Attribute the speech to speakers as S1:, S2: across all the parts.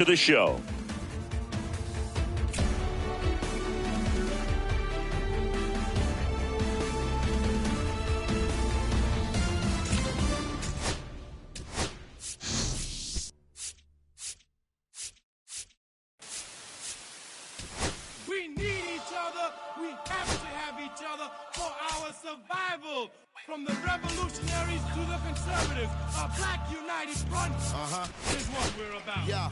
S1: to the show.
S2: We need each other. We have to have each other for our survival. From the revolutionaries to the conservatives, a black united front is what we're about.
S3: Yeah.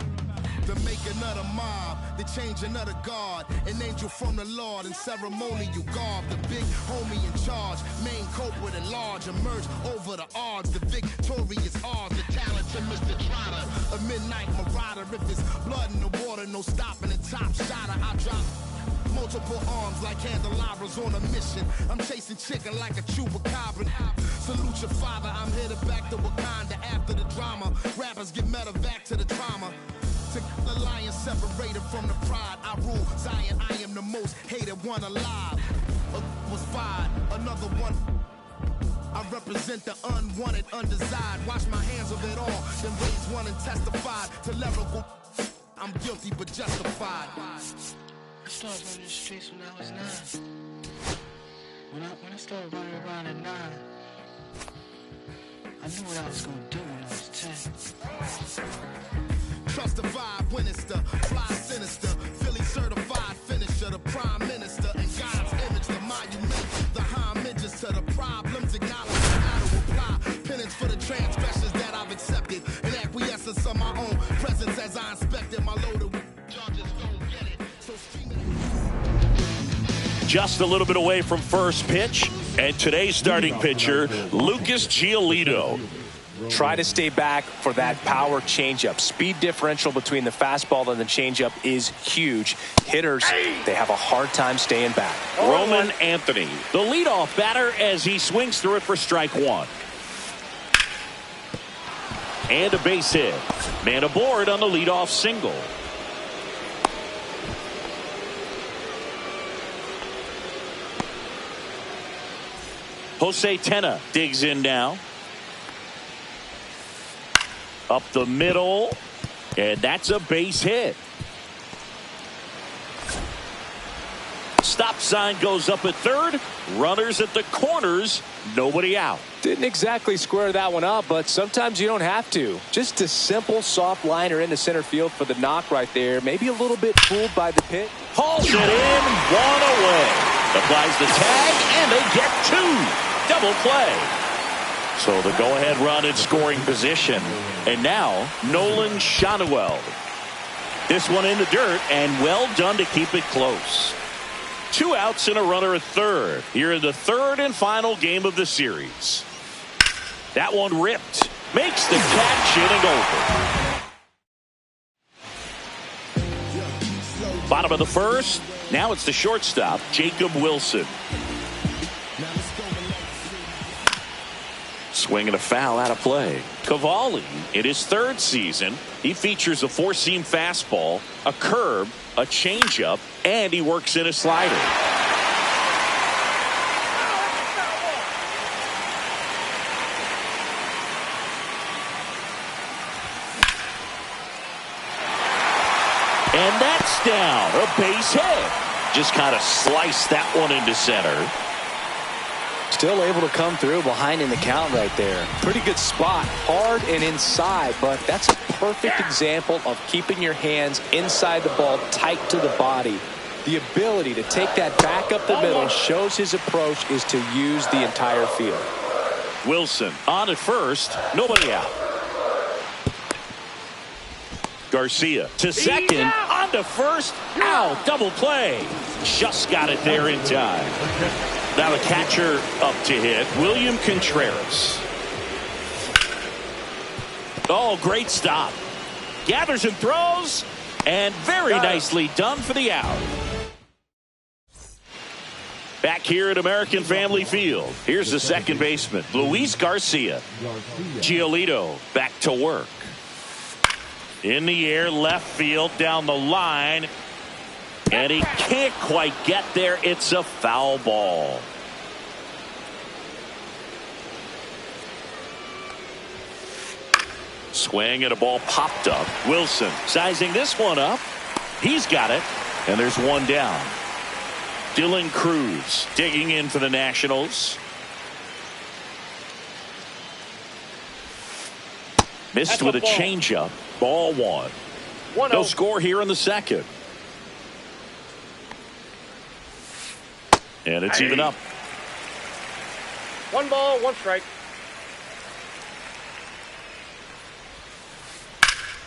S3: To make another mob, to change another guard, an angel from the Lord in ceremonial garb, the big homie in charge, main culprit at large, emerge over the odds, the victorious odds, the talented Mr. Trotter, a midnight marauder, if it's blood in the water, no stopping the top shotter, I drop multiple arms like candelabras on a mission. I'm chasing chicken like a chupacabra. Salute your father, I'm headed back to Wakanda after the drama. Rappers get medevac to the trauma. To the lion separated from the pride. I rule Zion, I am the most hated one alive. Was fired, another one. I represent the unwanted, undesired. Wash my hands of it all, then raise one and testified to lyrical. I'm guilty but justified.
S4: I started running the streets when I was 9. When I started running around at 9, I knew what I was gonna do when I was 10.
S3: Trust the vibe when it's the fly sinister, Philly certified finisher, the prime minister, and God's image, the monument, the homages to the problems, acknowledging how to apply penance for the transgressions that I've accepted, and acquiescence of my own presence as I inspected my loaded with charges. Don't get it, so
S1: Just a little bit away from first pitch, and today's starting pitcher, Lucas Giolito.
S5: Try to stay back for that power changeup. Speed differential between the fastball and the changeup is huge. Hitters, they have a hard time staying back.
S1: Roman Anthony, the leadoff batter as he swings through it for strike one. And a base hit. Man aboard on the leadoff single. Jose Tena digs in now. Up the middle, and that's a base hit. Stop sign goes up at third. Runners at the corners, nobody out.
S5: Didn't exactly square that one up, but sometimes you don't have to. Just a simple soft liner into center field for the knock right there. Maybe a little bit fooled by the pitch.
S1: Hauls it in, one away. Applies the tag, and they get two. Double play. So the go-ahead run in scoring position. And now, Nolan Schanuel. This one in the dirt, and well done to keep it close. 2 outs and a runner at third. Here in the third and final game of the series. That one ripped. Makes the catch, inning over. Bottom of the first. Now it's the shortstop, Jacob Wilson. Swinging a foul out of play. Cavalli, in his third season, he features a four-seam fastball, a curve, a changeup, and he works in a slider. And that's down. A base hit. Just kind of sliced that one into center.
S5: Still able to come through behind in the count right there. Pretty good spot, hard and inside, but that's a perfect example of keeping your hands inside the ball, tight to the body. The ability to take that back up the middle shows his approach is to use the entire field.
S1: Wilson on at first, nobody out. Garcia to second, on to first, out, double play. Just got it there in time. Now the catcher up to hit, William Contreras. Oh, great stop. Gathers and throws, and very nicely done for the out. Back here at American Family Field, here's the second baseman, Luis Garcia. Giolito back to work. In the air, left field, down the line. And he can't quite get there. It's a foul ball. Swing and a ball popped up. Wilson sizing this one up. He's got it. And there's one down. Dylan Cruz digging in for the Nationals. Missed with a changeup. Ball one. No score here in the second. And it's even up.
S6: 1 ball, 1 strike.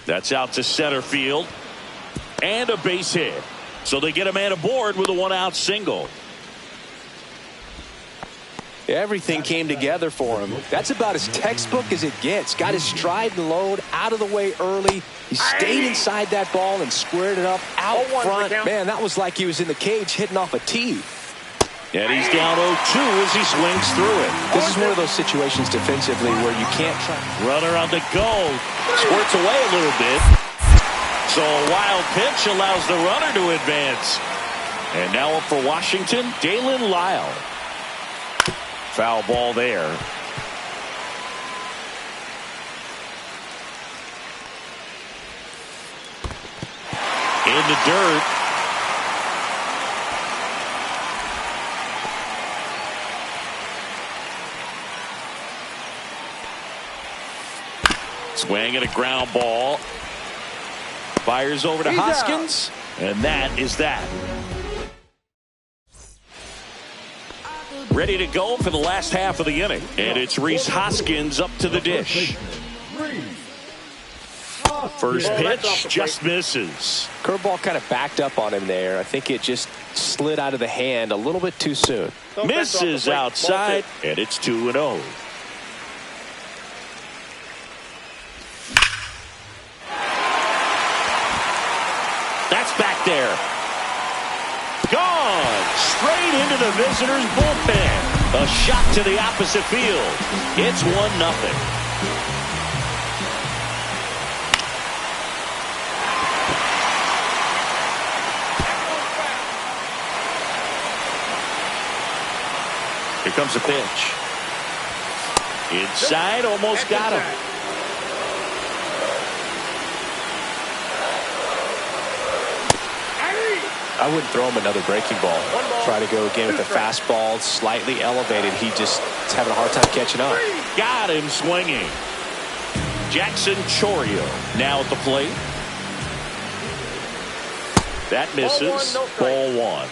S1: That's out to center field. And a base hit. So they get a man aboard with a 1-out single.
S5: Everything came together for him. That's about as textbook as it gets. Got his stride and load out of the way early. He stayed inside that ball and squared it up out front. Man, that was like he was in the cage hitting off a tee.
S1: And he's down 0-2 as he swings through it.
S5: This is one of those situations defensively where you can't try.
S1: Runner on the go. Squirts away a little bit. So a wild pitch allows the runner to advance. And now up for Washington, Dalen Lyle. Foul ball there. In the dirt. Swing and a ground ball. Fires over to Hoskins. And that is that. Ready to go for the last half of the inning. And it's Rhys Hoskins up to the dish. First pitch just misses.
S5: Curveball kind of backed up on him there. I think it just slid out of the hand a little bit too soon.
S1: Misses outside. And it's 2-0. That's back there. Gone. Straight into the visitors' bullpen. A shot to the opposite field. It's 1-0. Here comes the pitch. Inside, almost got him.
S5: I wouldn't throw him another breaking ball. Try to go again with the fastball, slightly elevated. He just is having a hard time catching up.
S1: Got him swinging. Jackson Chourio now at the plate. That misses. Ball one.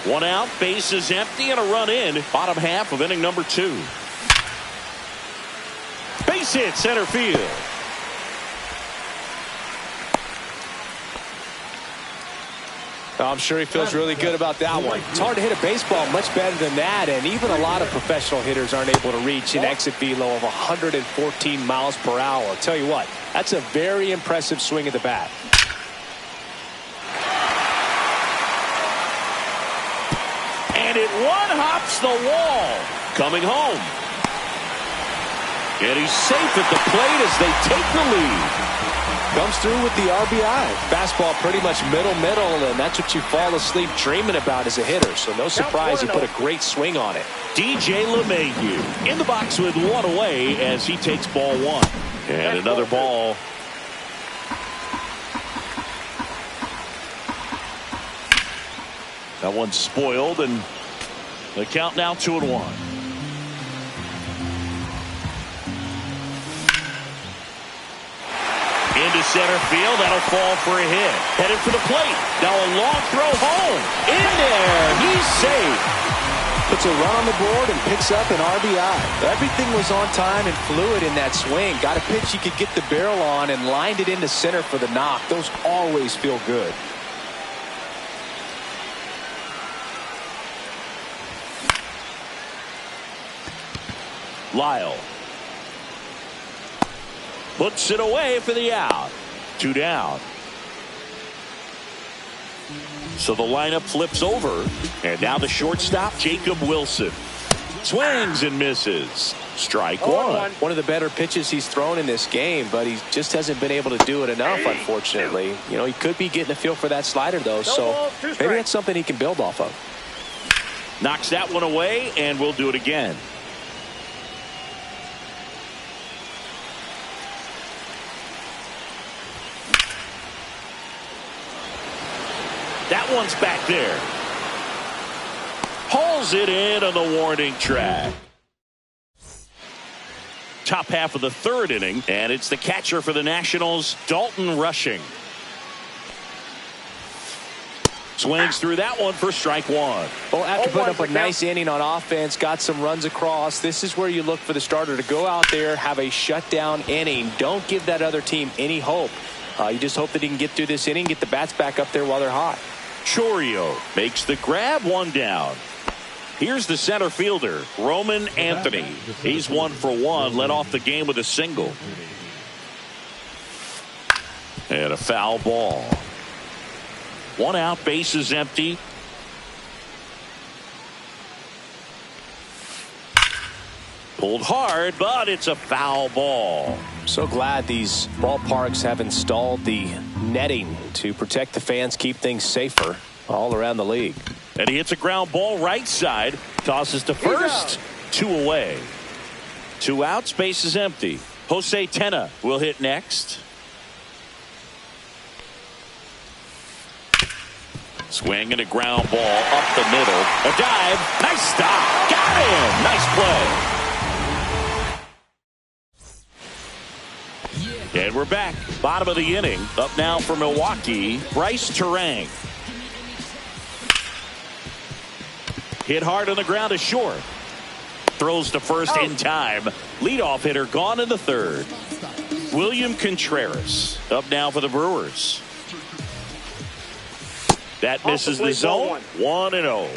S1: 1 out, base is empty, and a run in. Bottom half of inning number 2. Base hit center field.
S5: I'm sure he feels really good about that one. It's hard to hit a baseball much better than that, and even a lot of professional hitters aren't able to reach an exit velo of 114 miles per hour. I'll tell you what, that's a very impressive swing of the bat.
S1: And it one-hops the wall. Coming home. And he's safe at the plate as they take the lead.
S5: Comes through with the RBI. Fastball pretty much middle, and that's what you fall asleep dreaming about as a hitter. So no surprise he put a great swing on it.
S1: DJ LeMahieu in the box with 1 away as he takes ball 1. And another ball. That one's spoiled, and the count now 2-1. Into center field. That'll fall for a hit. Headed for the plate. Now a long throw home. In there. He's safe.
S5: Puts a run on the board and picks up an RBI. Everything was on time and fluid in that swing. Got a pitch he could get the barrel on and lined it into center for the knock. Those always feel good.
S1: Lyle puts it away for the out. 2 down. So the lineup flips over. And now the shortstop, Jacob Wilson. Swings and misses. Strike 1.
S5: One of the better pitches he's thrown in this game, but he just hasn't been able to do it enough, unfortunately. You know, he could be getting a feel for that slider, though, so maybe that's something he can build off of.
S1: Knocks that one away, and we'll do it again. That one's back there. Hauls it in on the warning track. Top half of the third inning, and it's the catcher for the Nationals, Dalton Rushing. Swings through that one for strike one.
S5: Well, after putting up a nice inning on offense, got some runs across, this is where you look for the starter to go out there, have a shutdown inning. Don't give that other team any hope. You just hope that he can get through this inning, get the bats back up there while they're hot.
S1: Chourio makes the grab, one down. Here's the center fielder, Roman Anthony. He's 1 for 1, led off the game with a single. And a foul ball. 1 out, bases empty. Pulled hard, but it's a foul ball.
S5: So glad these ballparks have installed the netting to protect the fans, keep things safer all around the league.
S1: And he hits a ground ball right side, tosses to first, 2 away. 2 outs, base is empty. Jose Tena will hit next. Swing and a ground ball up the middle. A dive. Nice stop. Got him. Nice play. And we're back. Bottom of the inning. Up now for Milwaukee, Bryce Turang. Hit hard on the ground to short. Throws to first in time. Leadoff hitter gone in the third. William Contreras up now for the Brewers. That misses the zone. 1-0.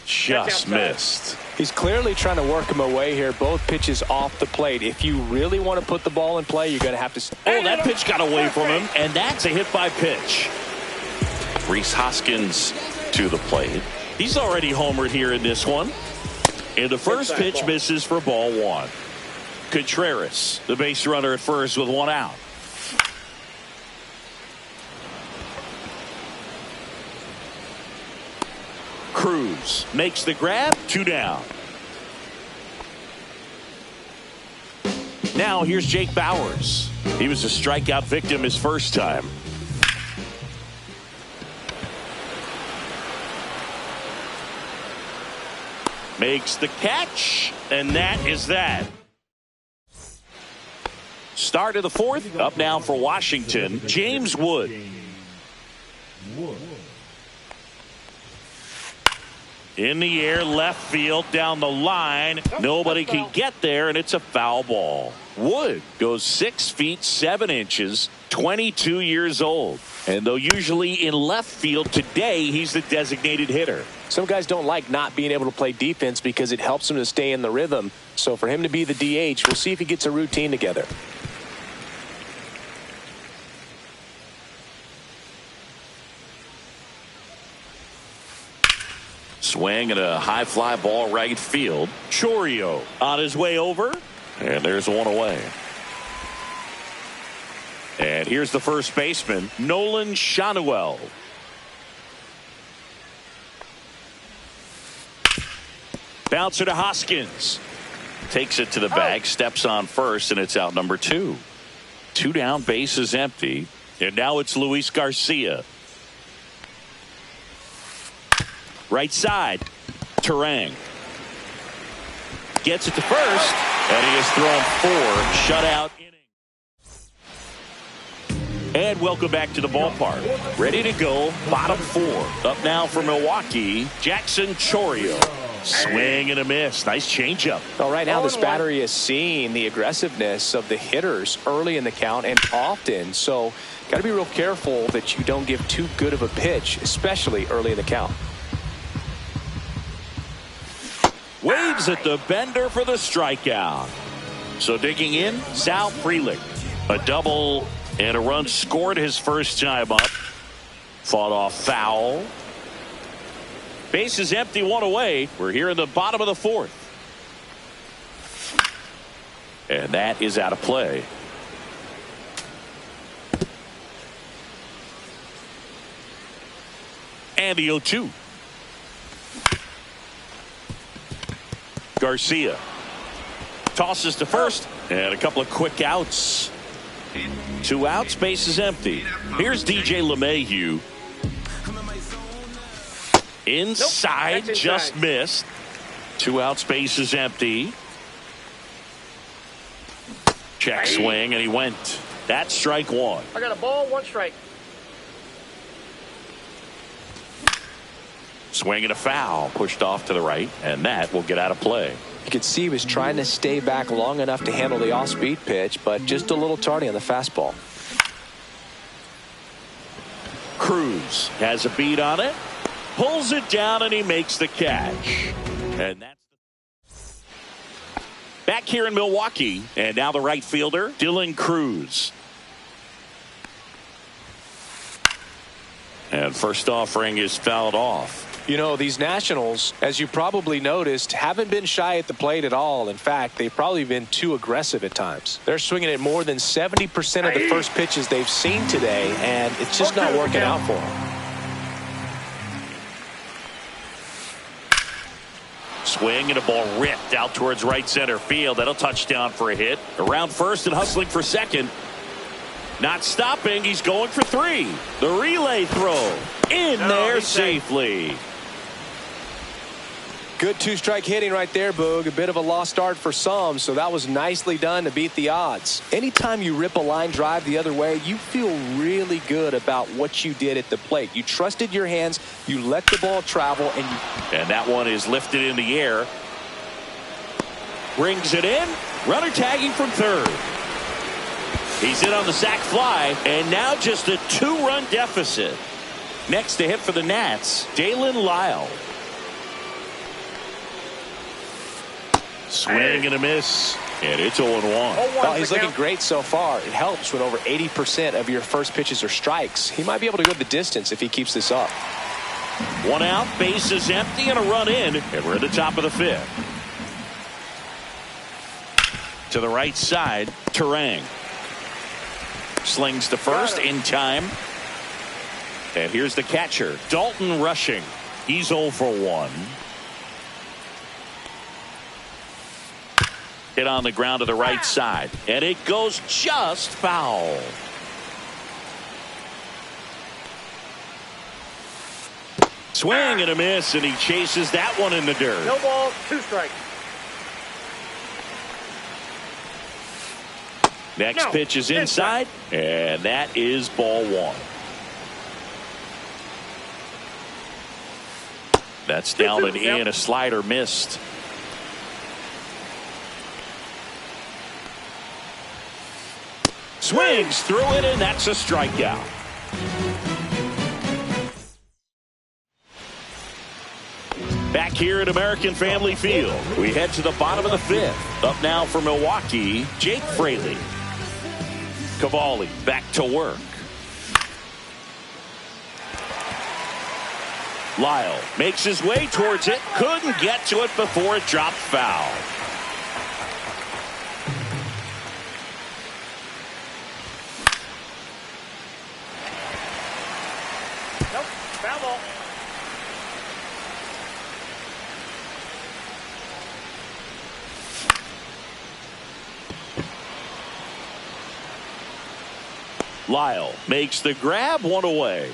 S1: Just missed.
S5: He's clearly trying to work him away here. Both pitches off the plate. If you really want to put the ball in play, you're going to have to.
S1: Oh, that pitch got away from him, and that's a hit by pitch. Rhys Hoskins to the plate. He's already homered here in this one. And the first pitch misses for ball 1. Contreras, the base runner at first with 1 out. Cruz makes the grab, 2 down. Now here's Jake Bauers. He was a strikeout victim his first time. Makes the catch, and that is that. Start of the fourth, up now for Washington, James Wood. In the air, left field, down the line. Nobody can get there, and it's a foul ball. Wood goes 6 feet 7 inches, 22 years old. And though usually in left field, today he's the designated hitter.
S5: Some guys don't like not being able to play defense because it helps them to stay in the rhythm. So for him to be the DH, we'll see if he gets a routine together.
S1: Swing and a high fly ball right field. Chourio on his way over. And there's 1 away. And here's the first baseman, Nolan Schanuel. Bouncer to Hoskins. Takes it to the bag, steps on first, and it's out number 2. 2 down, base is empty. And now it's Luis Garcia. Right side, Turang. Gets it to first, and he has thrown 4 shutout innings. And welcome back to the ballpark. Ready to go, bottom 4. Up now for Milwaukee, Jackson Chourio. Swing and a miss. Nice changeup.
S5: Well, right now this battery is seeing the aggressiveness of the hitters early in the count and often. So got to be real careful that you don't give too good of a pitch, especially early in the count.
S1: Waves at the bender for the strikeout. So digging in, Sal Frelick. A double and a run scored his first time up. Fought off foul. Base is empty, 1 away. We're here in the bottom of the 4th. And that is out of play. And the 0-2. Garcia tosses to first, and a couple of quick outs. 2 outs, base is empty. Here's DJ LeMahieu. Inside,
S6: nope,
S1: just missed. 2 outs, base is empty. Check swing, and he went. That's strike 1.
S6: I got a ball, 1 strike.
S1: Swing and a foul, pushed off to the right, and that will get out of play.
S5: You could see he was trying to stay back long enough to handle the off-speed pitch, but just a little tardy on the fastball.
S1: Cruz has a beat on it, pulls it down, and he makes the catch. And that's back here in Milwaukee, and now the right fielder, Dylan Cruz. And first offering is fouled off.
S5: You know, these Nationals, as you probably noticed, haven't been shy at the plate at all. In fact, they've probably been too aggressive at times. They're swinging at more than 70% of the first pitches they've seen today, and it's just not working out for them.
S1: Swing and a ball ripped out towards right center field. That'll touchdown for a hit. Around first and hustling for second. Not stopping. He's going for 3. The relay throw in there safely.
S5: Good 2-strike hitting right there, Boog. A bit of a lost start for some, so that was nicely done to beat the odds. Anytime you rip a line drive the other way, you feel really good about what you did at the plate. You trusted your hands, you let the ball travel, and
S1: that one is lifted in the air. Brings it in. Runner tagging from third. He's in on the sac fly, and now just a 2-run deficit. Next to hit for the Nats, Dalen Lyle. Swing and a miss, and it's 0-1.
S5: Well, he's looking great so far. It helps when over 80% of your first pitches are strikes. He might be able to go the distance if he keeps this up.
S1: 1 out, base is empty, and a run in, and we're at the top of the 5th. To the right side, Turang. Slings to first in time. And here's the catcher, Dalton Rushing. He's 0 for 1. Hit on the ground to the right side, and it goes just foul. Swing and a miss, and he chases that one in the dirt.
S6: No ball, 2 strikes.
S1: Next pitch is inside, and that is ball 1. That's down and in. A slider missed. Swings through it, and that's a strikeout. Back here at American Family Field, we head to the bottom of the 5th. Up now for Milwaukee, Jake Fraley. Cavalli back to work. Lyle makes his way towards it. Couldn't get to it before it dropped foul.
S6: Nope, foul ball.
S1: Lyle makes the grab, 1 away.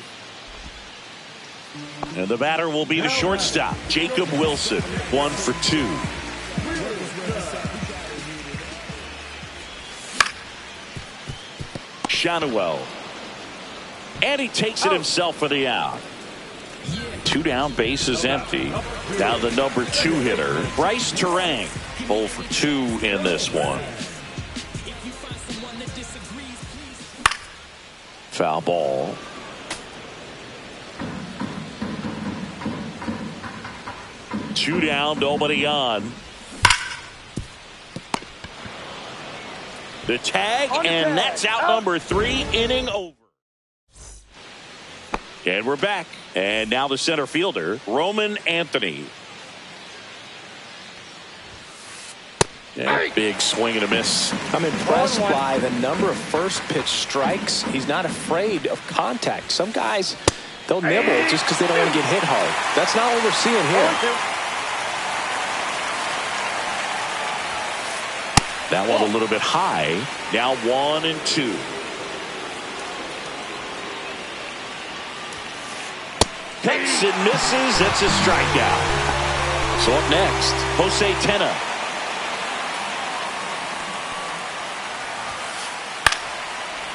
S1: And the batter will be the shortstop, Jacob Wilson, 1 for 2. Shanuel. And he takes it himself for the out. 2 down, base is empty. Now the number 2 hitter, Bryce Turang, 0 for 2 in this one. Foul ball. Two down, nobody on. The tag, and that's out number 3, inning over. And we're back. And now the center fielder, Roman Anthony. And big swing and a miss.
S5: I'm impressed by the number of first pitch strikes. He's not afraid of contact. Some guys, they'll nibble just because they don't want to get hit hard. That's not what we're seeing here.
S1: That one a little bit high. Now 1-2. Picks and misses. It's a strikeout. So up next, Jose Tena.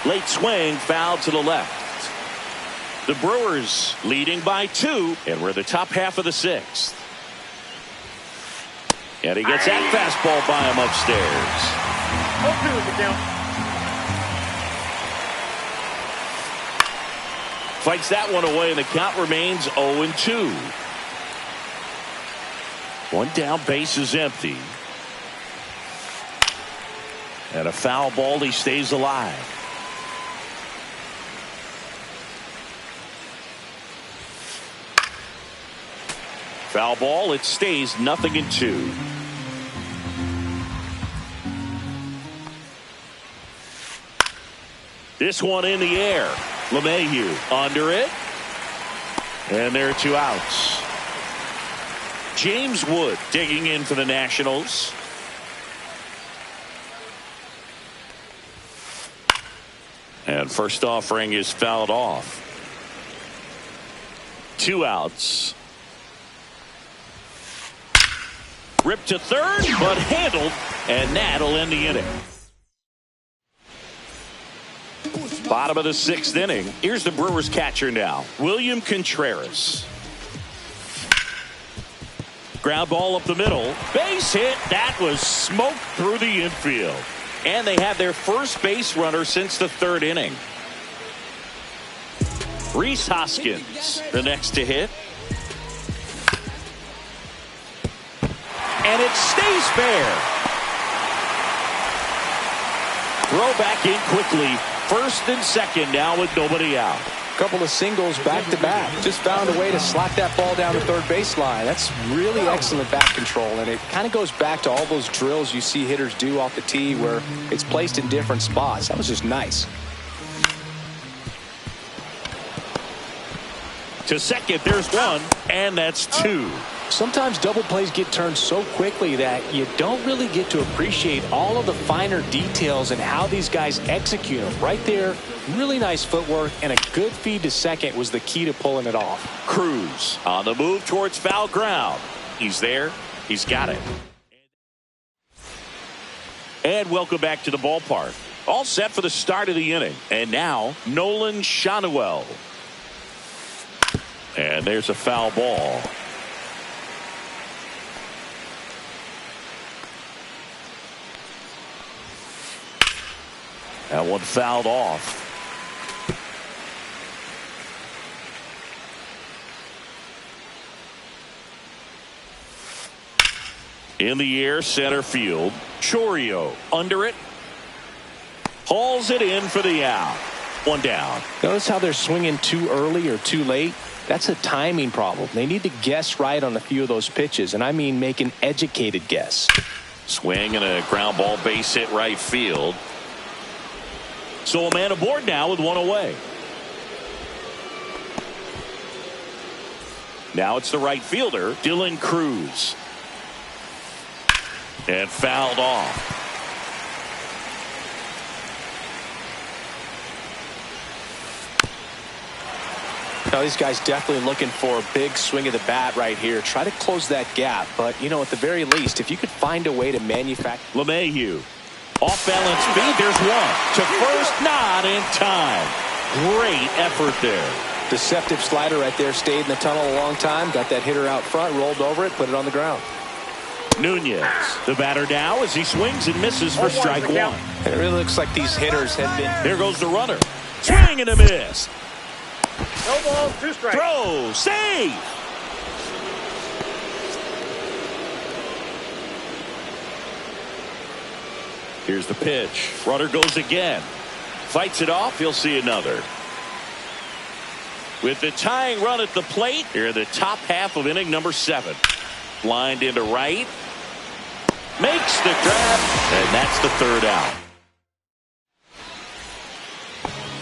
S1: Late swing, foul to the left. The Brewers leading by 2, and we're the top half of the 6th. And he gets that fastball by him upstairs.
S6: 0-2 is the count.
S1: Fights that one away, and the count remains 0-2. One down, base is empty. And a foul ball, he stays alive. Foul ball, it stays 0-2. This one in the air. LeMahieu under it. And there are 2 outs. James Wood digging in for the Nationals. And first offering is fouled off. 2 outs. Ripped to third, but handled, and that'll end the inning. Bottom of the 6th inning. Here's the Brewers catcher now, William Contreras. Ground ball up the middle. Base hit. That was smoked through the infield. And they have their first base runner since the 3rd inning. Rhys Hoskins, the next to hit. And it stays fair. Throw back in quickly. 1st and 2nd now with nobody out.
S5: Couple of singles back to back. Just found a way to slap that ball down the 3rd baseline. That's really excellent bat control, and it kind of goes back to all those drills you see hitters do off the tee where it's placed in different spots. That was just nice.
S1: To second, there's 1, and that's 2.
S5: Sometimes double plays get turned so quickly that you don't really get to appreciate all of the finer details and how these guys execute them. Right there, really nice footwork, and a good feed to second was the key to pulling it off.
S1: Cruz on the move towards foul ground. He's there. He's got it. And welcome back to the ballpark. All set for the start of the inning. And now, Nolan Schanuel. And there's a foul ball. That one fouled off. In the air, center field. Chourio under it. Hauls it in for the out. 1 down.
S5: Notice how they're swinging too early or too late? That's a timing problem. They need to guess right on a few of those pitches, and I mean make an educated guess.
S1: Swing and a ground ball base hit right field. So a man aboard now with 1 away. Now it's the right fielder, Dylan Cruz. And fouled off.
S5: Now these guys definitely looking for a big swing of the bat right here. Try to close that gap. But, you know, at the very least, if you could find a way to manufacture.
S1: LeMahieu. Off balance feed. There's 1. To first, not in time. Great effort there.
S5: Deceptive slider right there. Stayed in the tunnel a long time. Got that hitter out front. Rolled over it. Put it on the ground.
S1: Nunez, the batter now as he swings and misses for strike 1.
S5: It really looks like these hitters have been.
S1: There goes the runner. Swing and a miss.
S6: No balls, 2 strikes.
S1: Throw, save. Here's the pitch. Runner goes again. Fights it off. He'll see another. With the tying run at the plate, here in the top half of inning number 7. Lined into right. Makes the grab, and that's the 3rd out.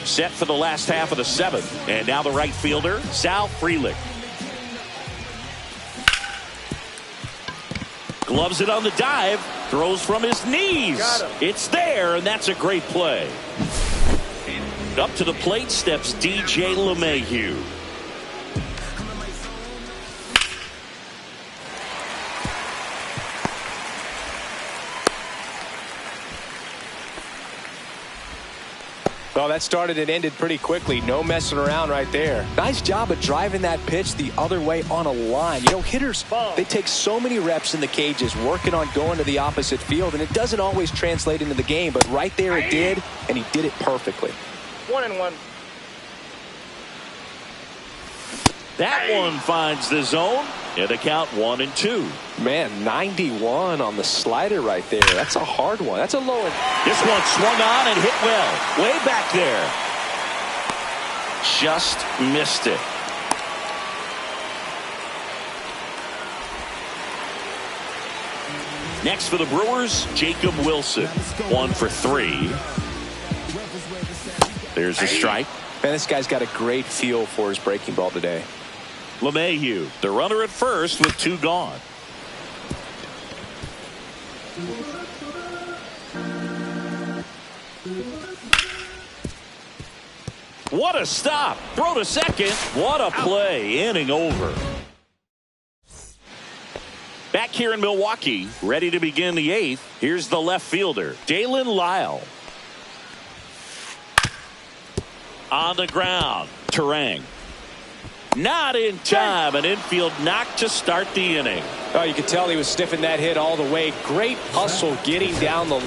S1: Set for the last half of the 7th. And now the right fielder, Sal Frelick. Gloves it on the dive. Throws from his knees. It's there, and that's a great play. Up to the plate steps DJ LeMahieu.
S5: Well, that started and ended pretty quickly. No messing around right there. Nice job of driving that pitch the other way on a line. You know, hitters, they take so many reps in the cages working on going to the opposite field, and it doesn't always translate into the game, but right there it did, and he did it perfectly.
S6: 1-1.
S1: That one finds the zone. And the count 1-2.
S5: Man, 91 on the slider right there. That's a hard one. That's a low one.
S1: This one swung on and hit well. Way back there. Just missed it. Next for the Brewers, Jacob Wilson. 1 for 3. There's a strike.
S5: Man, this guy's got a great feel for his breaking ball today.
S1: LeMahieu, the runner at first with 2 gone. What a stop. Throw to second. What a play. Inning over. Back here in Milwaukee, ready to begin the 8th. Here's the left fielder, Dalen Lyle. On the ground, Turang. Not in time. An infield knock to start the inning.
S5: Oh, you could tell he was sniffing that hit all the way. Great hustle getting down the...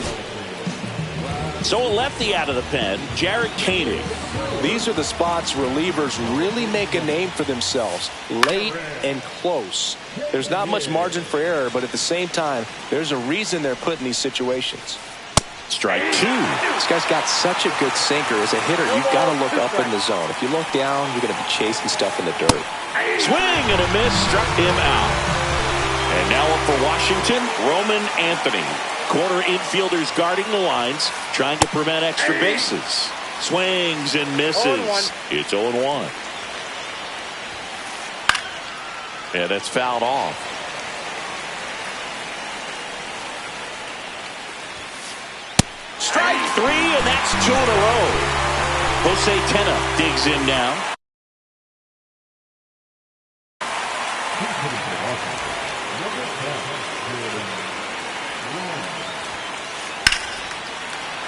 S1: So a lefty out of the pen, Jared Koenig.
S5: These are the spots relievers really make a name for themselves. Late and close. There's not much margin for error, but at the same time, there's a reason they're put in these situations.
S1: Strike 2.
S5: This guy's got such a good sinker. As a hitter, you've got to look up in the zone. If you look down, you're going to be chasing stuff in the dirt.
S1: Swing and a miss, struck him out. And now up for Washington, Roman Anthony. Corner infielders guarding the lines, trying to prevent extra bases. Swings and misses. It's 0-1. Yeah, that's fouled off. Strike 3, and that's 2 in a row. Jose Tena digs in now.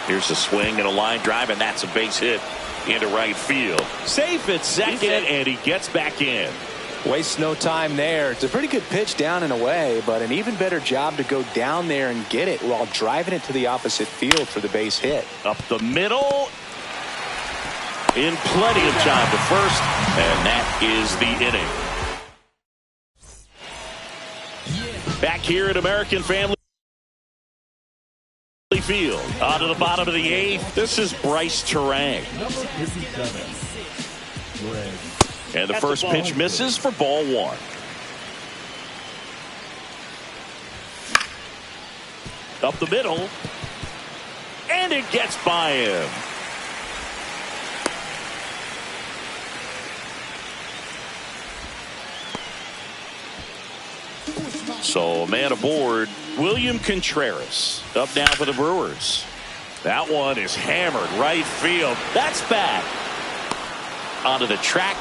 S1: Here's a swing and a line drive, and that's a base hit into right field. Safe at second, and he gets back in.
S5: Wastes no time there. It's a pretty good pitch down and away, but an even better job to go down there and get it while driving it to the opposite field for the base hit.
S1: Up the middle. In plenty of time to first, and that is the inning. Back here at American Family Field, on to the bottom of the 8th. This is Bryce Turang. And the first pitch misses for ball 1. Up the middle. And it gets by him. So a man aboard, William Contreras. Up now for the Brewers. That one is hammered right field. That's back. Onto the track,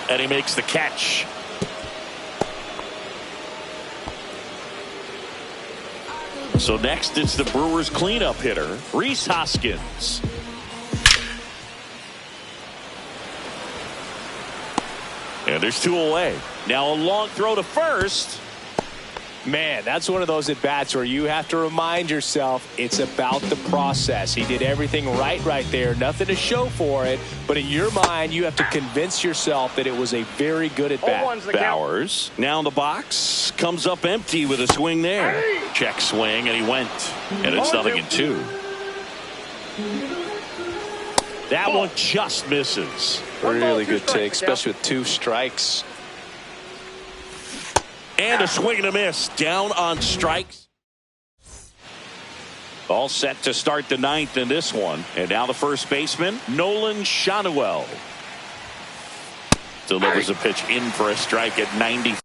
S1: and he makes the catch. So next it's the Brewers cleanup hitter, Rhys Hoskins. And there's 2 away. Now a long throw to first.
S5: Man, that's one of those at-bats where you have to remind yourself it's about the process. He did everything right there. Nothing to show for it. But in your mind, you have to convince yourself that it was a very good at-bat.
S1: Bowers now in the box. Comes up empty with a swing there. Check swing, and he went. And it's 0-2. That one just misses.
S5: Really good take, especially with 2 strikes.
S1: And a swing and a miss. Down on strikes. All set to start the 9th in this one. And now the first baseman, Nolan Schanuel. Delivers a pitch in for a strike at 95.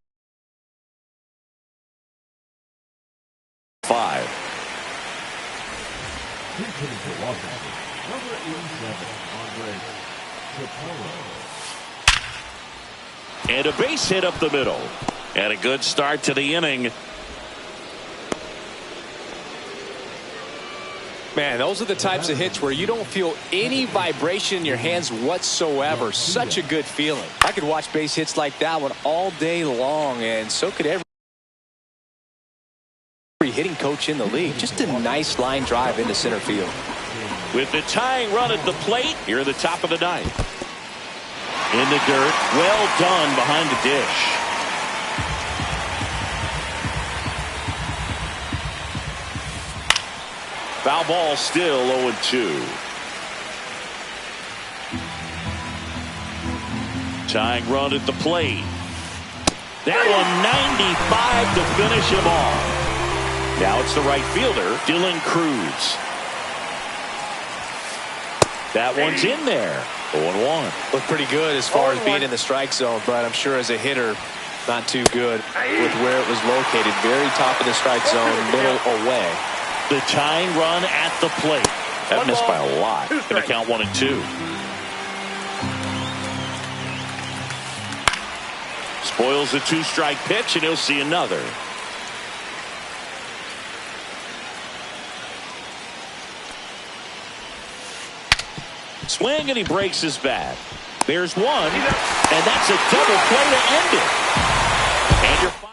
S7: offense, number 87, Andre Shapiro.
S1: And a base hit up the middle. And a good start to the inning.
S5: Man, those are the types of hits where you don't feel any vibration in your hands whatsoever. Such a good feeling. I could watch base hits like that one all day long, and so could every hitting coach in the league. Just a nice line drive into center field.
S1: With the tying run at the plate here at the top of the ninth. In the dirt. Well done behind the dish. Foul ball, still 0-2. Tying run at the plate. That one 95 to finish him off. Now it's the right fielder, Dylan Cruz. That one's in there. 0-1.
S5: Looked pretty good as far as being in the strike zone, but I'm sure as a hitter, not too good with where it was located. Very top of the strike zone, middle away.
S1: The tying run at the plate. That missed by a lot. Going to count 1-2. Spoils the two-strike pitch, and he'll see another. Swing, and he breaks his bat. There's one, and that's a double play to end it. And your final.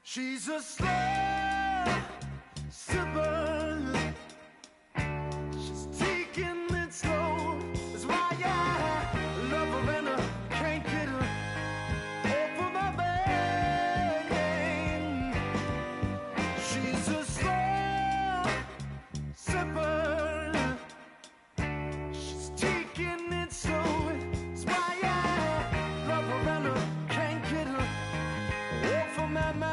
S2: She's a slow sipper. She's taking it slow. That's why I love her and I can't get her off of my brain. She's a slow sipper. She's taking it slow. That's why I love her and I can't get her off of my mind.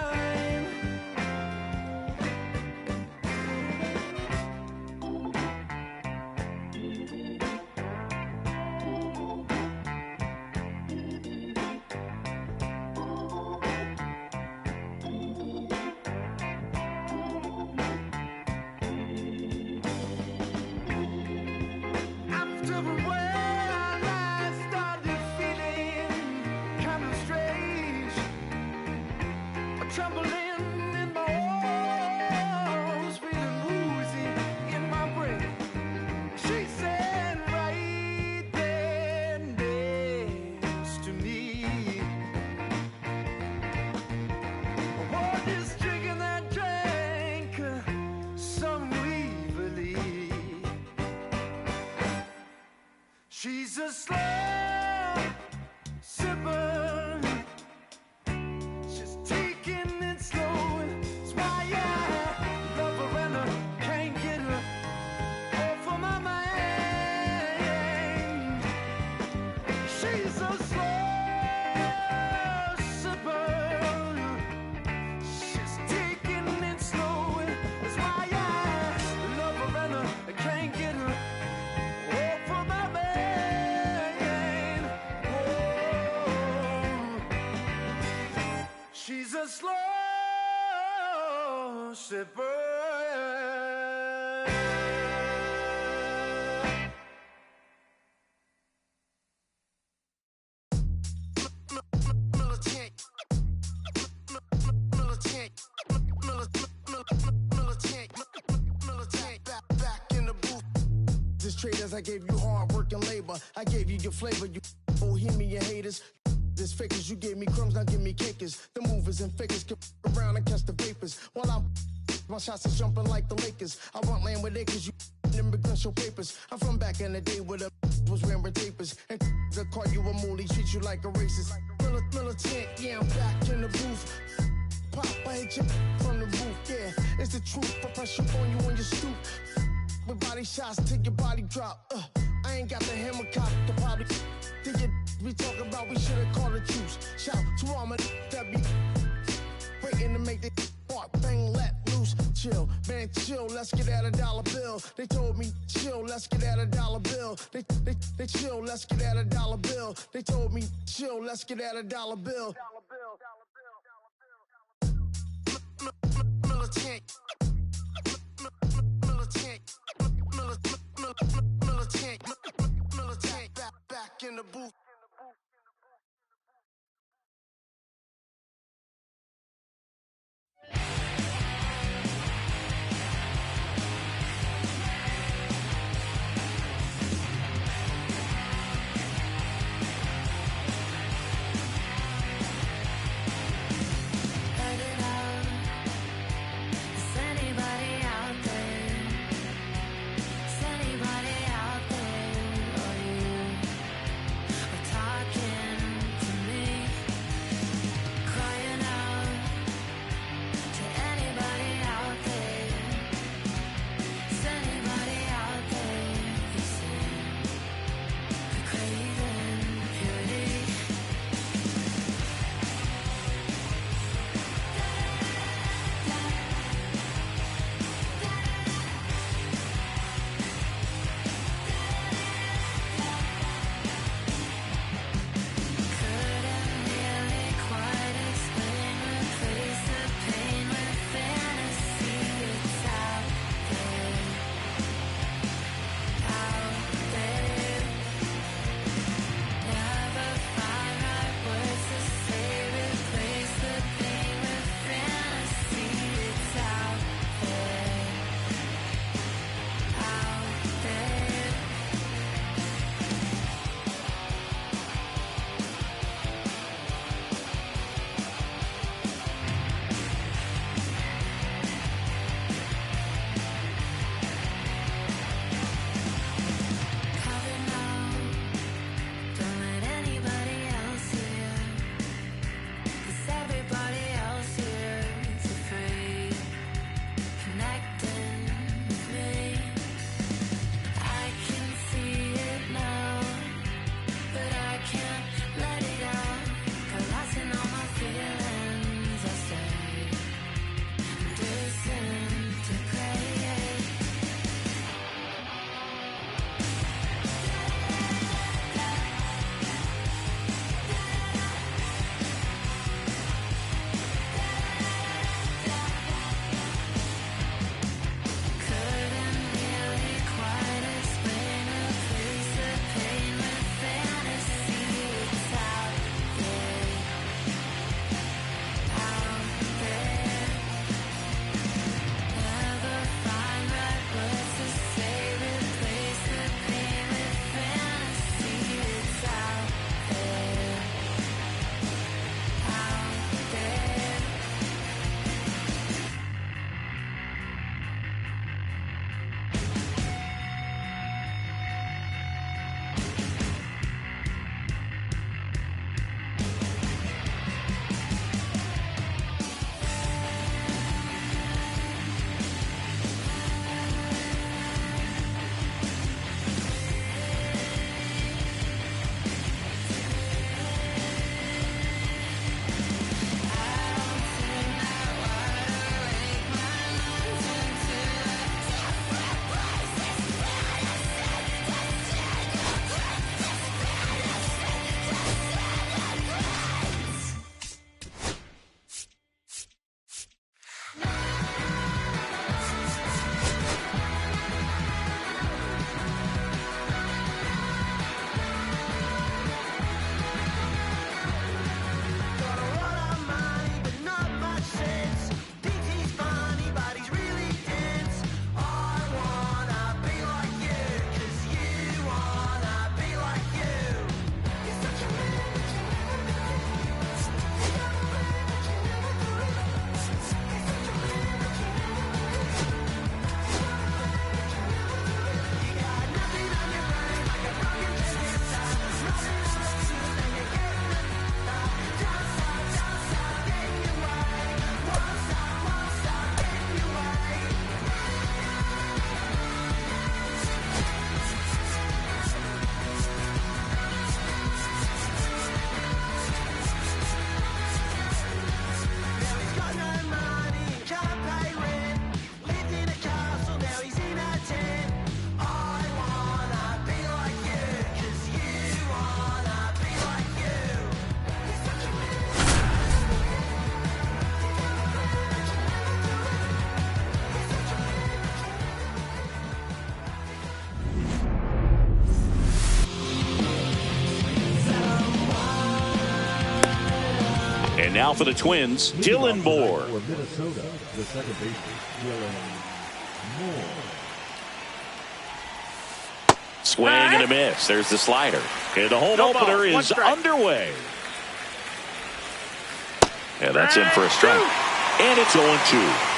S2: After a while, I started feeling kind of strange. A trembling in my arms, feeling woozy in my brain. She said right there next to me, what is drinking that drink some evilly. She's a slow sipper. She's taking it slow. That's why I love her and I can't get her off of my mind. She's a slow sipper. She's taking it slow. That's why I love her and I can't get her off of my mind. She's a slow sipper.
S3: traders. I gave you hard work and labor. I gave you your flavor, you bohemian haters. This fakers, you gave me crumbs, now give me cakers. The movers and fakers get around and catch the vapors. While my shots is jumping like the Lakers. I want land with acres, you immigrants show papers. I'm from back in the day where the was wearing tapers. And they'll call you a moolie, treat you like a racist. Militant, yeah, I'm back in the booth. Pop, I hit you from the roof, yeah. It's the truth, I press you on you when you stoop. With body shots till your body drop. I ain't got the hammer cock, the body. Think you we talking about, we should've called a truce. Shout to all my that be waiting to make the spark, bang, let loose. Chill, man, chill, let's get at $1 bill. They told me, chill, let's get at $1 bill. They chill, let's get at $1 bill. They told me, chill, let's get at $1 bill. Militant, back in the booth.
S1: Now for the Twins, Dylan Moore.
S7: For Minnesota, the second baseman, Dylan Moore.
S1: Swing and a miss. There's the slider. And the home opener is underway. Yeah, that's in for a strike. And it's 0-2.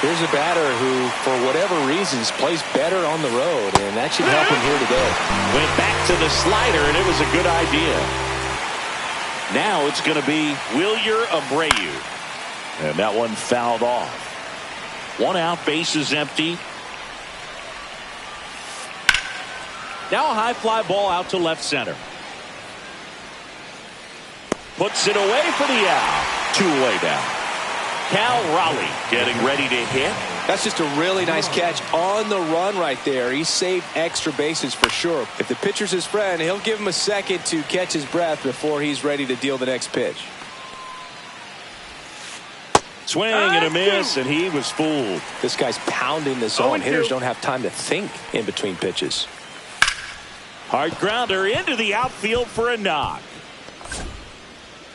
S5: Here's a batter who, for whatever reasons, plays better on the road, and that should help him here today.
S1: Went back to the slider, and it was a good idea. Now it's going to be Wilyer Abreu. And that one fouled off. 1 out, bases empty. Now a high fly ball out to left center. Puts it away for the out. 2 away down. Cal Raleigh getting ready to hit.
S5: That's just a really nice catch on the run right there. He saved extra bases for sure. If the pitcher's his friend, he'll give him a second to catch his breath before he's ready to deal the next pitch.
S1: Swing and a miss, and he was fooled.
S5: This guy's pounding the zone. Hitters don't have time to think in between pitches.
S1: Hard grounder into the outfield for a knock.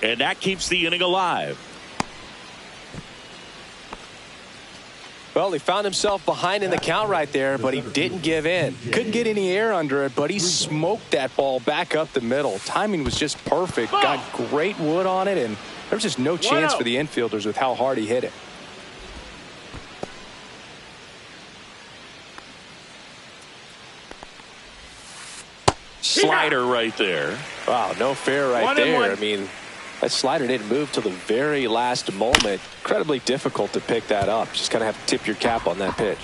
S1: And that keeps the inning alive.
S5: Well, he found himself behind in the count right there, but he didn't give in. Couldn't get any air under it, but he smoked that ball back up the middle. Timing was just perfect. Got great wood on it, and there's just no chance for the infielders with how hard he hit it.
S1: Slider right there.
S5: Wow, no fair right there. I mean, that slider didn't move till the very last moment. Incredibly difficult to pick that up. Just kind of have to tip your cap on that pitch.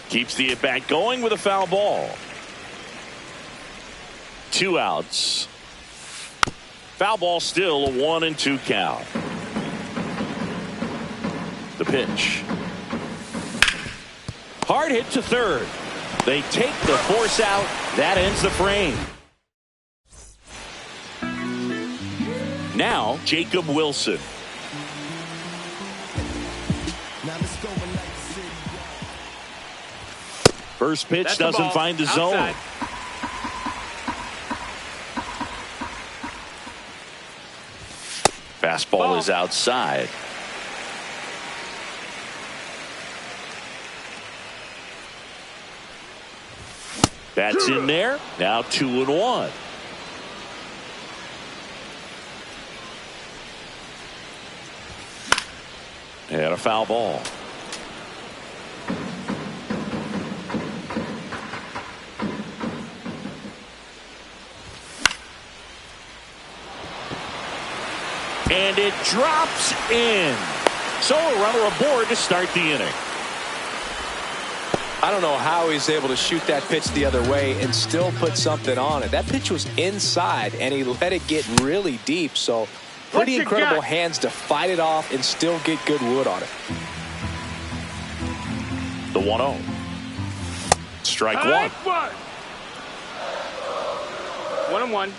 S1: Keeps the at-bat going with a foul ball. 2 outs. Foul ball still a 1-2 count. The pitch. Hard hit to third. They take the force out. That ends the frame. Now Jacob Wilson. First pitch doesn't find the zone. Fastball is outside. That's in there. Now 2-1. And a foul ball. And it drops in. So a runner aboard to start the inning.
S5: I don't know how he's able to shoot that pitch the other way and still put something on it. That pitch was inside, and he let it get really deep. So pretty incredible hands to fight it off and still get good wood on it.
S1: The 1-0. Strike one.
S6: 1-1.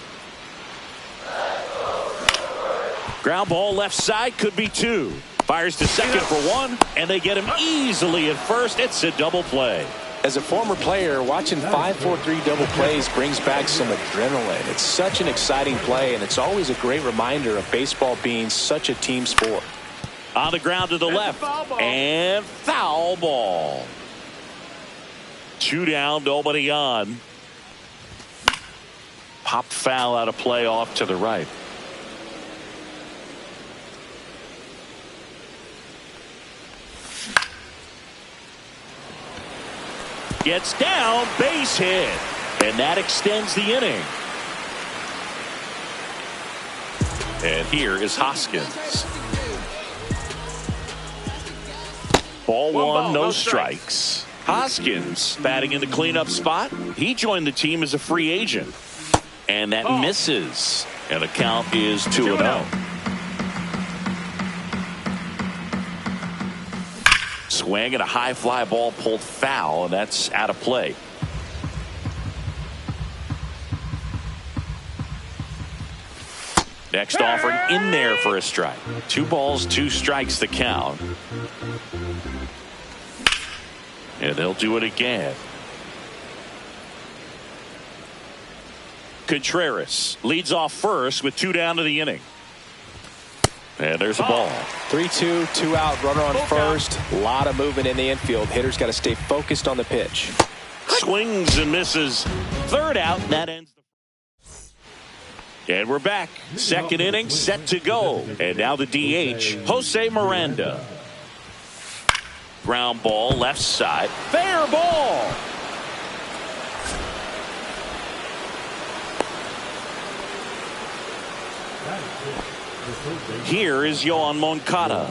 S1: Ground ball left side, could be 2. Fires to second for 1, and they get him easily at first. It's a double play.
S5: As a former player, watching 5-4-3 double plays brings back some adrenaline. It's such an exciting play, and it's always a great reminder of baseball being such a team sport.
S1: On the ground to the left, and foul ball. 2 down, nobody on. Popped foul out of play off to the right. Gets down, base hit, and that extends the inning. And here is Hoskins. Ball one, no strikes. Hoskins batting in the cleanup spot. He joined the team as a free agent, and that misses. And the count is 2-0. Swing and a high fly ball pulled foul, and that's out of play. Next offering in there for a strike. 2 balls, 2 strikes the count. And they'll do it again. Contreras leads off first with 2 down to the inning. And there's a ball.
S5: 3-2, 2 out, runner on first. A lot of movement in the infield. Hitter's got to stay focused on the pitch.
S1: Swings and misses. 3rd out, and that ends the... And we're back. 2nd inning set to go. And now the DH, Jose Miranda. Ground ball, left side. Fair ball. Here is Yoan Moncada.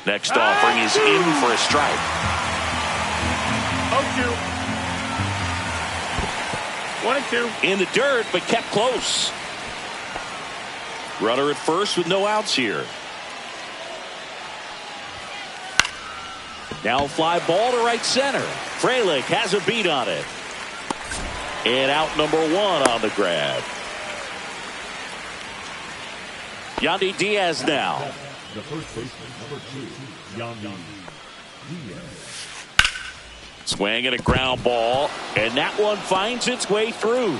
S1: Next offering is in for a strike.
S6: 0-2. 1-2.
S1: In the dirt, but kept close. Runner at first with no outs here. Now fly ball to right center. Frelick has a beat on it. And out number 1 on the grab. Yandy Diaz now.
S7: The first baseman, number 2, Yandy Diaz.
S1: Swing and a ground ball. And that one finds its way through.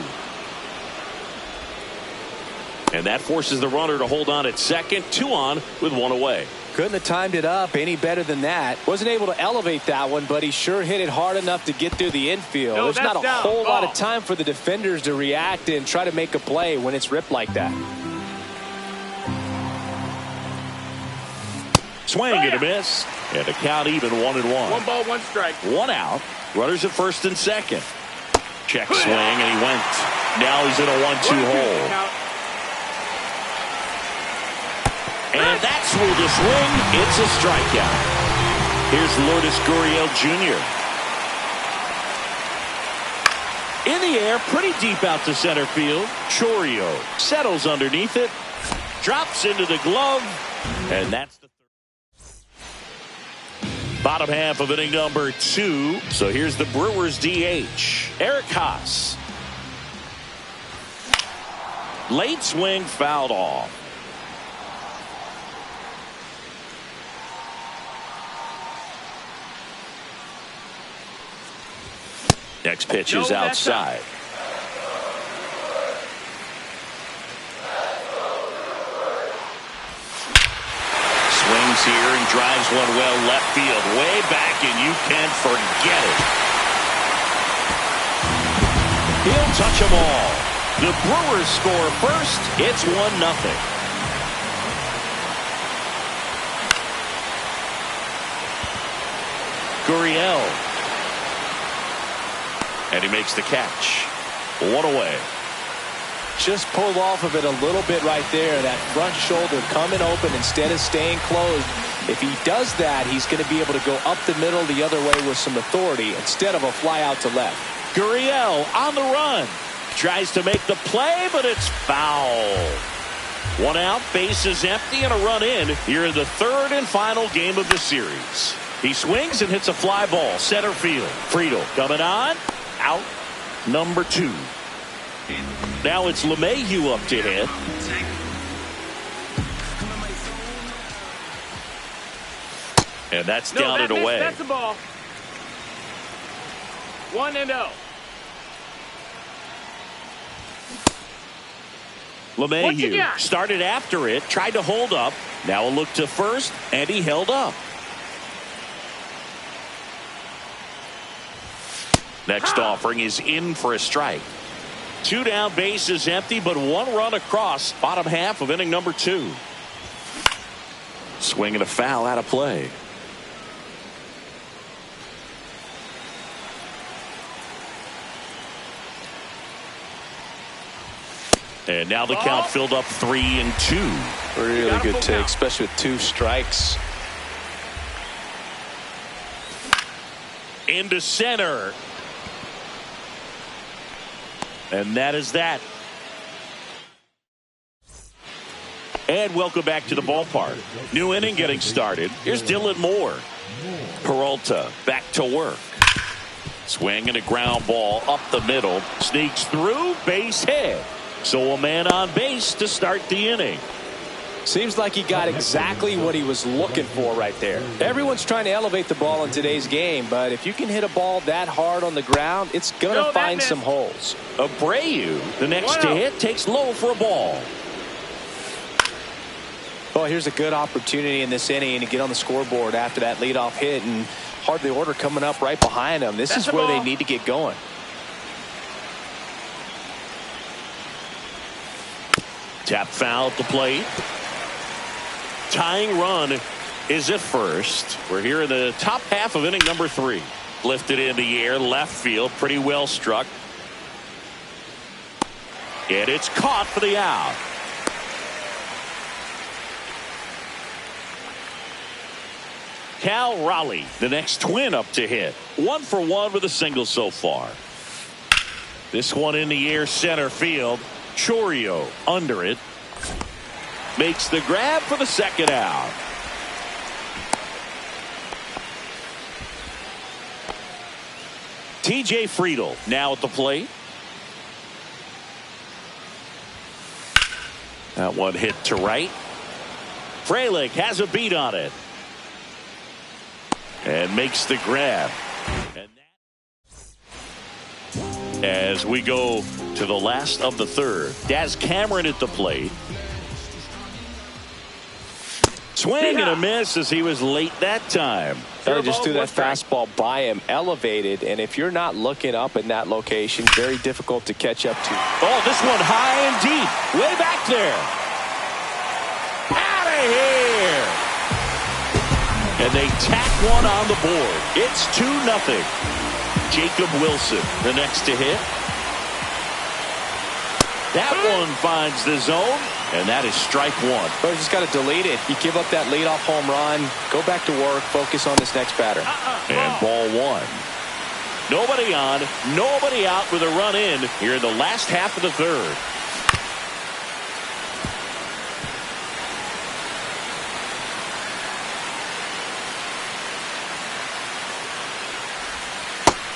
S1: And that forces the runner to hold on at second. 2 on with 1 away.
S5: Couldn't have timed it up any better than that. Wasn't able to elevate that one, but he sure hit it hard enough to get through the infield.
S6: No,
S5: There's not a
S6: down.
S5: whole lot of time for the defenders to react and try to make a play when it's ripped like that.
S1: Swing and a miss. And the count even 1-1.
S6: 1 ball, 1 strike.
S1: 1 out. Runners at first and second. Check swing and he went. Now he's in a 1-2 hole.
S6: Count.
S1: And that's through the swing. It's a strikeout. Here's Lourdes Gurriel Jr. In the air, pretty deep out to center field. Chourio settles underneath it. Drops into the glove. And that's the bottom half of inning number 2. So here's the Brewers DH, Eric Haas. Late swing fouled off. Next pitch is outside. Swings here and drives one well left field. Way back, and you can forget it. He'll touch them all. The Brewers score first. It's 1-0. Gurriel. And he makes the catch. 1 away.
S5: Just pulled off of it a little bit right there. That front shoulder coming open instead of staying closed. If he does that, he's going to be able to go up the middle the other way with some authority instead of a fly out to left.
S1: Gurriel on the run. Tries to make the play, but it's foul. 1 out, base is empty, and a run in here in the 3rd and final game of the series. He swings and hits a fly ball. Center field. Friedl coming on. Out number 2. Now it's LeMahieu up to hit. And that's down and away.
S6: That's the ball. 1-0.
S1: LeMahieu started after it, tried to hold up. Now a look to first, and he held up. Next offering is in for a strike. 2 down, base is empty, but 1 run across. Bottom half of inning number 2. Swing and a foul out of play. And now the count filled up 3-2.
S5: Really good take, especially with 2 strikes.
S1: Into center. And that is that. And welcome back to the ballpark. New inning getting started. Here's Dylan Moore. Peralta back to work. Swing and a ground ball up the middle. Sneaks through, base hit. So a man on base to start the inning.
S5: Seems like he got exactly what he was looking for right there. Everyone's trying to elevate the ball in today's game, but if you can hit a ball that hard on the ground, it's going to find some holes.
S1: Abreu, the next to hit, takes low for a ball.
S5: Well, here's a good opportunity in this inning to get on the scoreboard after that leadoff hit, and hardly order coming up right behind them. This is where they need to get going.
S1: Tap foul at the plate. Tying run is at first. We're here in the top half of inning number 3. Lifted in the air, left field, pretty well struck. And it's caught for the out. Cal Raleigh, the next Twin up to hit. 1 for 1 with a single so far. This one in the air, center field. Chourio under it. Makes the grab for the second out. TJ Friedl now at the plate. That one hit to right. Frelick has a beat on it. And makes the grab. And as we go to the last of the third, Daz Cameron at the plate. Swing and a miss as he was late that time.
S5: They just threw that fastball by him, elevated, and if you're not looking up in that location, very difficult to catch up to.
S1: Oh, this one high and deep, way back there. Out of here. And they tack one on the board. It's 2-0. Jacob Wilson, the next to hit. That one finds the zone, and that is strike 1.
S5: But you just got to delete it. You give up that leadoff home run, go back to work, focus on this next batter.
S1: And ball 1. Nobody on, nobody out with a run in here in the last half of the third.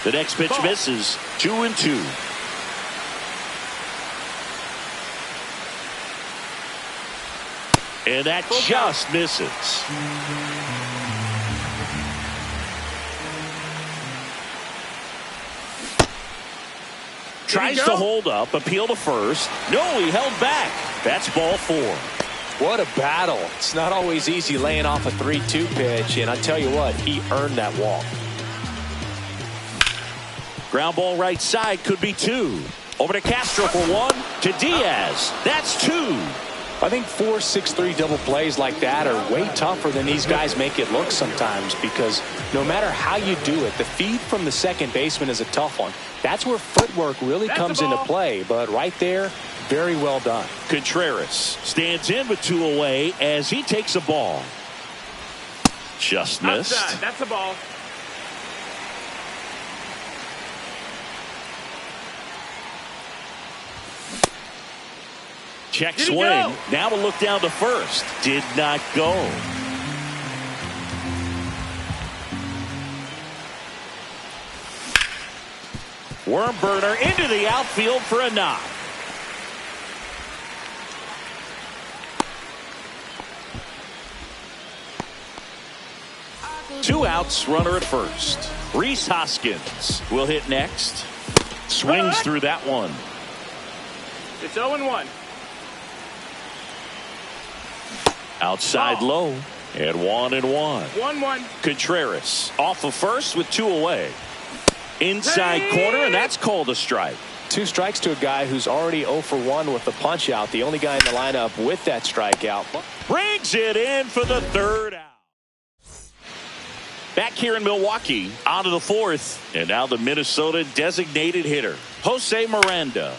S1: The next pitch misses. 2-2. And that just misses. Tries to hold up, appeal to first. No, he held back. That's ball 4.
S5: What a battle. It's not always easy laying off a 3-2 pitch, and I tell you what, he earned that walk.
S1: Ground ball right side, could be 2. Over to Castro for 1. To Diaz. That's 2.
S5: I think 4-6-3 double plays like that are way tougher than these guys make it look sometimes, because no matter how you do it, the feed from the second baseman is a tough one. That's where footwork really comes into play, but right there, very well done.
S1: Contreras stands in with 2 away as he takes a ball. Just missed.
S6: Outside. That's a ball.
S1: Check swing. Now a look down to first. Did not go. Worm burner into the outfield for a knock. Two outs, runner at first. Rhys Hoskins will hit next. Swings through that one.
S6: It's 0-1.
S1: Outside low, and 1-1.
S6: 1-1.
S1: Contreras off of first with 2 away. Inside corner, and that's called a strike.
S5: 2 strikes to a guy who's already 0 for 1 with the punch out. The only guy in the lineup with that strikeout.
S1: Brings it in for the third out. Back here in Milwaukee, out of the 4th, and now the Minnesota designated hitter, Jose Miranda.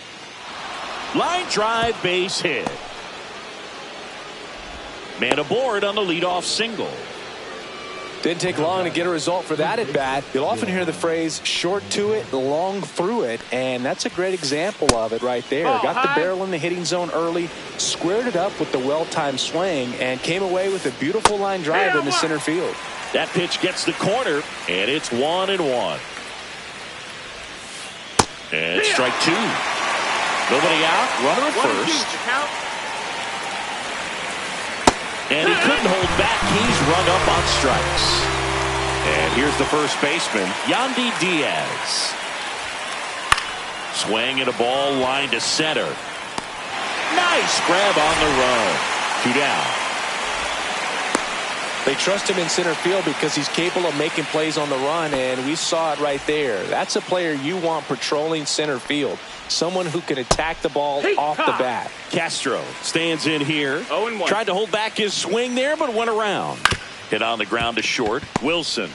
S1: Line drive, base hit. Man aboard on the leadoff single.
S5: Didn't take long to get a result for that at bat. You'll often hear the phrase short to it, long through it, and that's a great example of it right there. Got the barrel in the hitting zone early, squared it up with the well-timed swing, and came away with a beautiful line drive in the center field.
S1: That pitch gets the corner, and it's 1-1. And strike 2. Nobody out, runner at first. And he couldn't hold back. He's rung up on strikes. And here's the first baseman, Yandy Diaz. Swing and a ball line to center. Nice grab on the run. 2 down.
S5: They trust him in center field because he's capable of making plays on the run, and we saw it right there. That's a player you want patrolling center field. Someone who can attack the ball off the bat.
S1: Castro stands in here.
S6: 0-1.
S1: Tried to hold back his swing there, but went around. Hit on the ground to short. Wilson.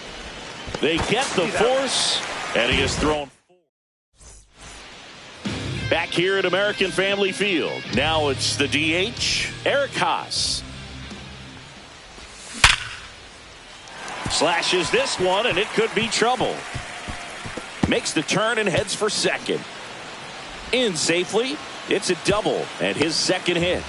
S1: They get the force, and he is thrown. Back here at American Family Field. Now it's the DH, Eric Haas. Slashes this one, and it could be trouble. Makes the turn and heads for second. In safely. It's a double and his second hit.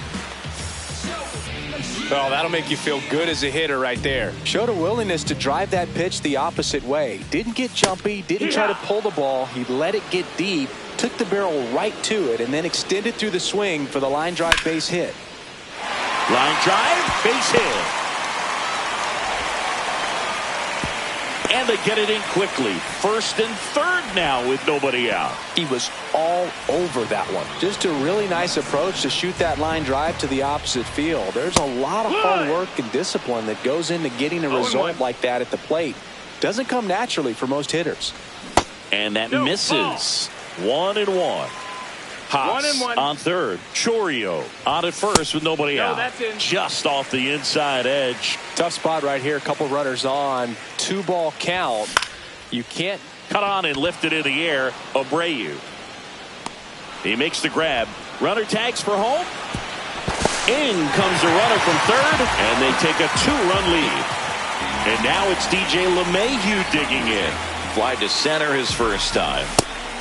S5: Oh, that'll make you feel good as a hitter right there. Showed a willingness to drive that pitch the opposite way. Didn't get jumpy, didn't try to pull the ball. He let it get deep, took the barrel right to it, and then extended through the swing for the line drive base hit.
S1: Line drive, base hit. And they get it in quickly. First and third now with nobody out.
S5: He was all over that one. Just a really nice approach to shoot that line drive to the opposite field. There's a lot of hard work and discipline that goes into getting a result like that at the plate. Doesn't come naturally for most hitters.
S1: And that misses. 1-1. Haas
S6: 1-1.
S1: on third. Chorio on at first with nobody out.
S6: That's in.
S1: Just off the inside edge.
S5: Tough spot right here. A couple runners on. 2-ball count. You can't
S1: Cut on and lifted in the air. Abreu. He makes the grab. Runner tags for home. In comes the runner from third, and they take a 2-run lead. And now it's DJ LeMahieu digging in. Fly to center his first time.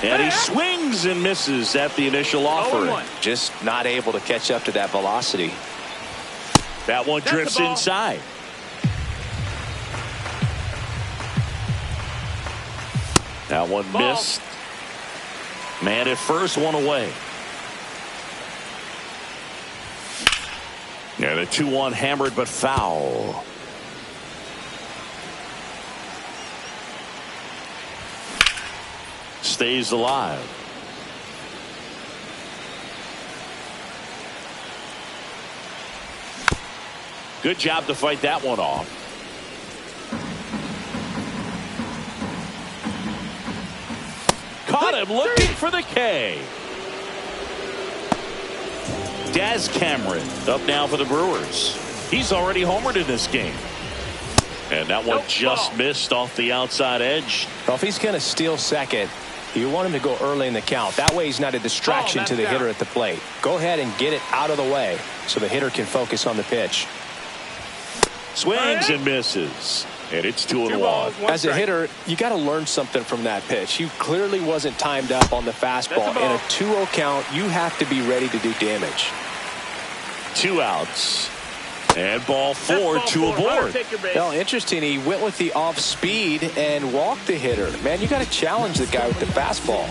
S1: And he swings and misses at the initial offering.
S5: just not able to catch up to that velocity.
S1: That one drifts inside. That one missed. Man at first, one away. Yeah, the 2-1 hammered but foul. Stays alive. Good job to fight that one off. Caught him looking for the K. Daz Cameron up now for the Brewers. He's already homered in this game. And that one just missed off the outside edge.
S5: Well, if he's going to steal second, you want him to go early in the count. That way he's not a distraction to the hitter at the plate. Go ahead and get it out of the way so the hitter can focus on the pitch.
S1: Swings and misses. And it's 2-1.
S5: As a hitter, you got to learn something from that pitch. He clearly wasn't timed up on the fastball. In a 2-0 count, you have to be ready to do damage.
S1: 2 outs. And ball 4 to aboard.
S5: Well, interesting. He went with the off speed and walked the hitter. Man, you got to challenge the guy with the fastball.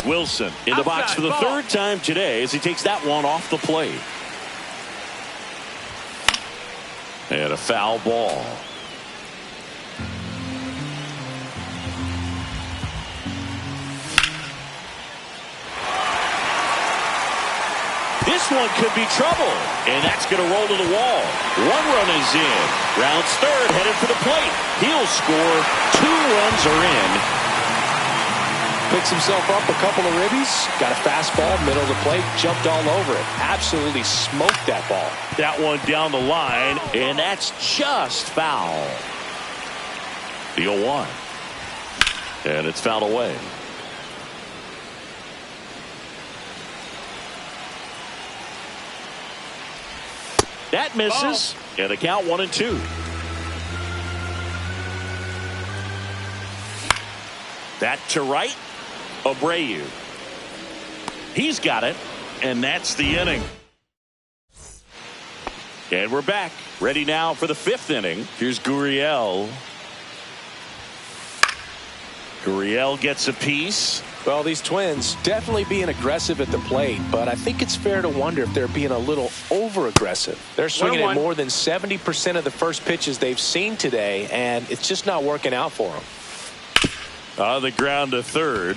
S1: Wilson in the box for the third time today as he takes that one off the plate. And a foul ball. This one could be trouble, and that's going to roll to the wall. 1 run is in. Rounds third, headed for the plate. He'll score. 2 runs are in.
S5: Picks himself up a couple of ribbies. Got a fastball, middle of the plate, jumped all over it. Absolutely smoked that ball.
S1: That one down the line, and that's just foul. The 0-1. And it's fouled away. That misses. And the count 1-2. That to right. Abreu. He's got it. And that's the inning. And we're back. Ready now for the 5th inning. Here's Gurriel. Gurriel gets a piece.
S5: Well, these Twins definitely being aggressive at the plate, but I think it's fair to wonder if they're being a little over-aggressive. They're swinging at more than 70% of the first pitches they've seen today, and it's just not working out for them.
S1: On the ground to third.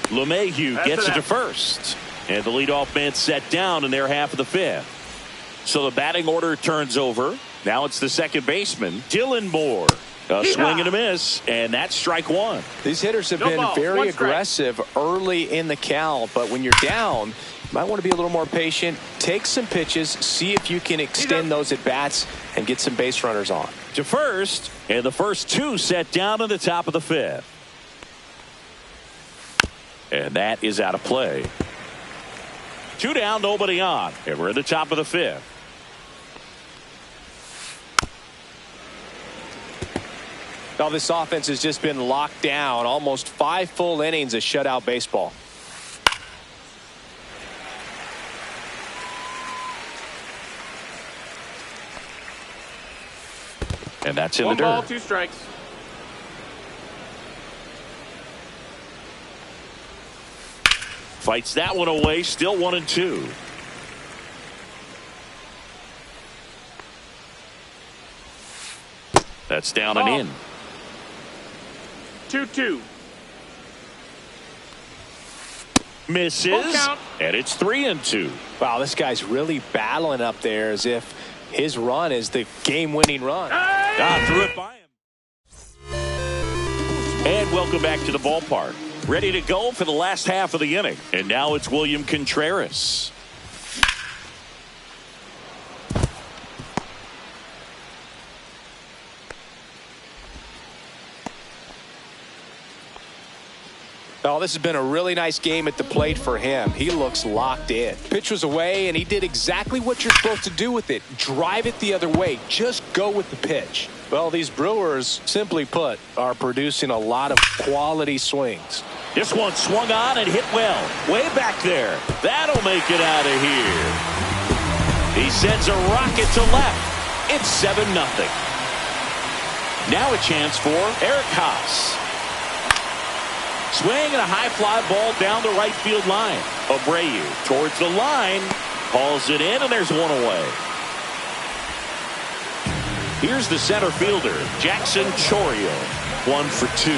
S1: LeMahieu gets it to first. And the leadoff man set down in their half of the fifth. So the batting order turns over. Now it's the second baseman, Dylan Moore. A swing and a miss, and that's strike one.
S5: These hitters have been very aggressive early in the count, but when you're down, you might want to be a little more patient. Take some pitches, see if you can extend those at-bats and get some base runners on.
S1: To first, and the first two set down in the top of the fifth. And that is out of play. 2 down, nobody on, and we're in the top of the fifth.
S5: Now this offense has just been locked down. Almost 5 full innings of shutout baseball.
S1: And that's in the dirt.
S6: 1 ball, 2 strikes.
S1: Fights that one away, still 1-2. That's down and in.
S6: 2-2.
S1: Misses, and it's 3-2.
S5: Wow, this guy's really battling up there as if his run is the game-winning run.
S1: Threw it by him. And welcome back to the ballpark. Ready to go for the last half of the inning. And now it's William Contreras.
S5: Oh, this has been a really nice game at the plate for him. He looks locked in. Pitch was away, and he did exactly what you're supposed to do with it. Drive it the other way. Just go with the pitch. Well, these Brewers, simply put, are producing a lot of quality swings.
S1: This one swung on and hit well. Way back there. That'll make it out of here. He sends a rocket to left. It's 7-0. Now a chance for Eric Haas. Swing and a high fly ball down the right field line. Abreu towards the line. Hauls it in, and there's one away. Here's the center fielder, Jackson Chourio. 1 for 2.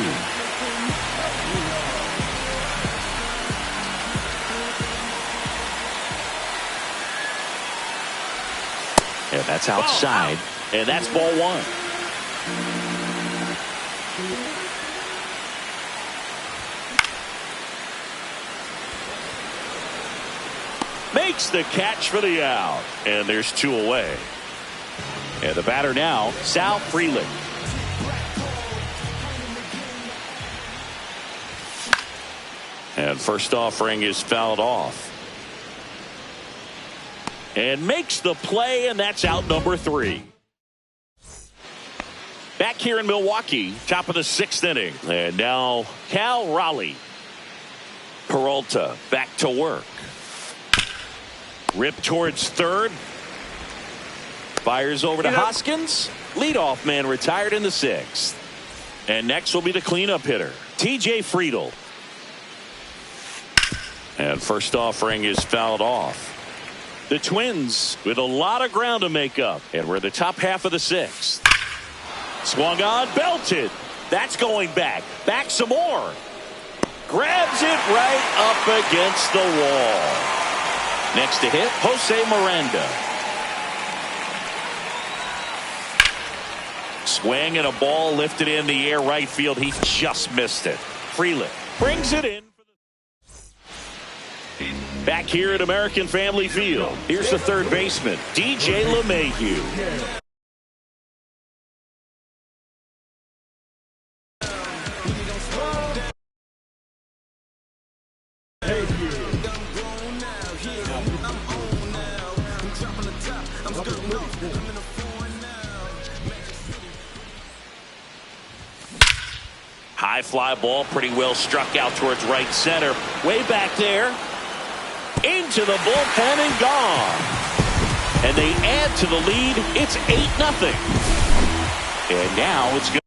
S1: And that's outside. And that's ball 1. Makes the catch for the out. And there's 2 away. And the batter now, Sal Frelick. And first offering is fouled off. And makes the play, and that's out number 3. Back here in Milwaukee, top of the 6th inning. And now Cal Raleigh. Peralta back to work. Rip towards third. Fires over to Hoskins. Leadoff man retired in the 6th. And next will be the cleanup hitter, TJ Friedl. And first offering is fouled off. The Twins with a lot of ground to make up. And we're in the top half of the 6th. Swung on, belted. That's going back. Back some more. Grabs it right up against the wall. Next to hit, Jose Miranda. Swing and a ball lifted in the air right field. He just missed it. Frelick brings it in. Back here at American Family Field, here's the third baseman, DJ LeMahieu. High fly ball, pretty well struck out towards right center. Way back there. Into the bullpen and gone. And they add to the lead. It's 8-0. And now it's going to